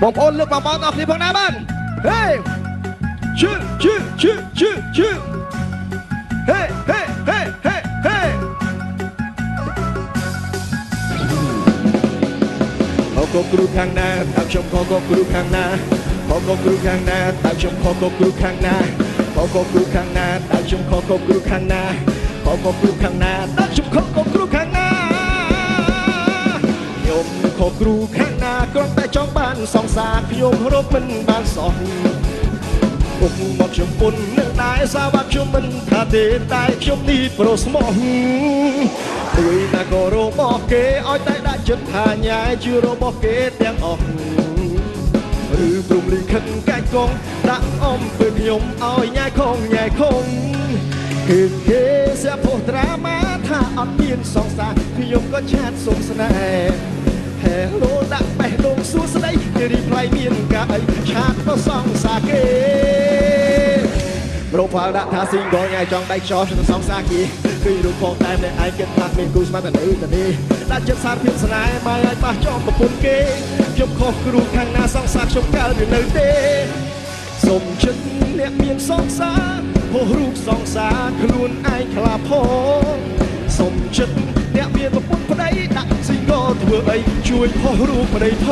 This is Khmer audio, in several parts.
បងប្អូនលើកបងប្អូនអស់គ្នាផងណាបានហេឈឺហេហេហេហេហេខកគ្រូខាងណាតើខ្ញុំខកគ្រូខាងណាខកគ្រូខាងណាតើខ្ញុំខកគ្រូខាងណាខកគ្រូខាងណាតើខ្ញុំខកគ្រូខាងណាខកគ្រូខាងណាតើខ្ញុំខកគ្រូខាងណាខ្ញុំខកគ្រូខាងណាគ្រាន់តែចង់បានសង្សារខ្ញុំរកមិនបានសោះពុកមកខ្ញុំពុននឹងដែរសាវ៉ាខ្ញុំមិនថាទេតែខ្ញុំនេះប្រុសស្មោះមួយណាក៏របស់គេឲ្យតែដាក់ចិត្តថាញ៉ែជារបស់គេទាំងអស់ឬព្រមលិខិតកាច់កងដាក់អំពើខ្ញុំឲ្យញ៉ែខងគេស្រាប់ពោះត្រាម៉ាថាអត់មានសង្សារខ្ញុំក៏ឆាតសុំស្នេហ៍ហេឡូដាក់បេះដូងសួស្ដីគេរីផ្លៃមានកាអីឆាតទៅសង្សារគេប្រូហ្វាល់ដាក់ថា single ញ៉ៃចង់ដៃខ្យល់ទៅសង្សារគេគឺរូបផងតែម្នាក់ឯងគិតថាមានគូស្មាត់តែនៅតែនេះដាក់ចិត្តសារភាពស្នេហ៍មកឲ្យប៉ះចំប្រពន្ធគេខ្ញុំខុសគ្រូខាងណាសង្សារខ្ញុំកើតឬនៅទេសុំចិត្តអ្នកមានសង្សារហោះរូបសង្សារខ្លួនឯងខ្លាផងសុំចិត្តអ្នកមានប្រពន្ធប្តីដាក់ single ធ្វើអីជួយហោះរូបប្តីផ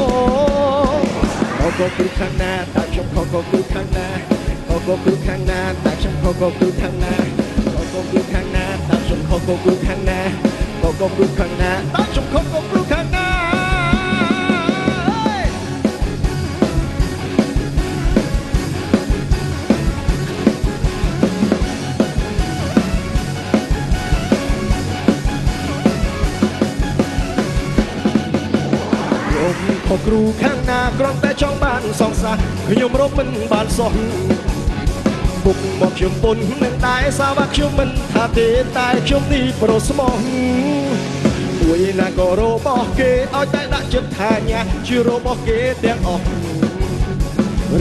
ងខកគ្រូខាងណាតើខ្ញុំខកគ្រូខាងណាខកគ្រូខាងណាតើខ្ញុំខកគ្រូខាងណាខកគ្រូខាងណាតើខ្ញុំខកគ្រូខាងណាខកគ្រូខាងណាតើខ្ញុំខកគ្រូខាងណាខកគ្រូខាងណាគ្រាន់តែចង់បានសង្សារខ្ញុំរកមិនបានសោះពុកមកខ្ញុំពុននឹងតែសាវ៉ាខ្ញុំមិនថាទេតែខ្ញុំនេះប្រុសស្មោះមួយណាក៏របស់គេឲ្យតែដាក់ចិត្តថាញ៉ាជារបស់គេទាំងអស់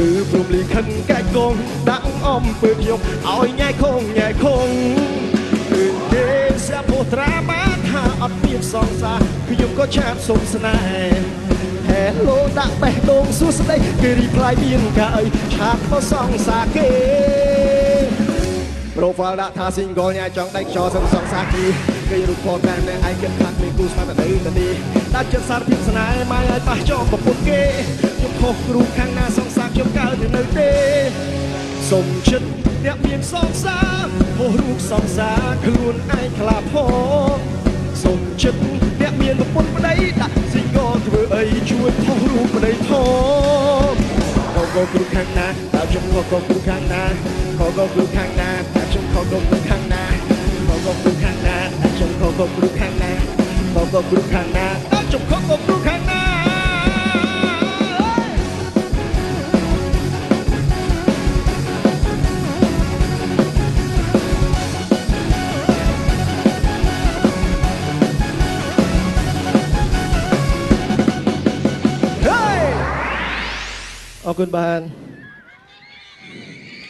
ឬព្រមលិខិតកាច់កងដាក់អំពើខ្ញុំឲ្យញ៉ៃខងគឺគេស្រាប់ពោះត្រាបានថាអត់មានសង្សារខ្ញុំក៏ឆាតសុំស្នេហ៍ហេឡូដាក់បេះដូងសួស្ដីគេរីផ្លាយមានកាអីឆាតទៅសង្សារគេប្រូហ្វាល់ដាក់ថា single ញ៉ាចង់ដៃខ្យល់សង្សារគេរូបផងតែម្នាក់ឯងគិតថាមានគូស្មាត់តែនៅតែនេះដាក់ចិត្តសារភាពស្នេហ៍មកឲ្យប៉ះចំប្រពន្ធគេខ្ញុំខុសគ្រូខាងណាសង្សារខ្ញុំកើតនៅទេសុំចិត្តអ្នកមានសង្សារហោះរូបសង្សារខ្លួនឯងខ្លាផងសុំចិត្តអ្នកមានប្រពន្ធប្តីដាក់ single ធ្វើអីជួយផុសរូបប្តីផងខកគ្រូខាងណាតើខ្ញុំខកគ្រូខាងណាខកគ្រូខាងណាតើខ្ញុំខកគ្រូខាងណាខកគ្រូខាងណាតើខ្ញុំខកគ្រូខាងណាខកគ្រូខាងណាតើខ្ញុំខកគ្រូខាងណាអរគុណបាន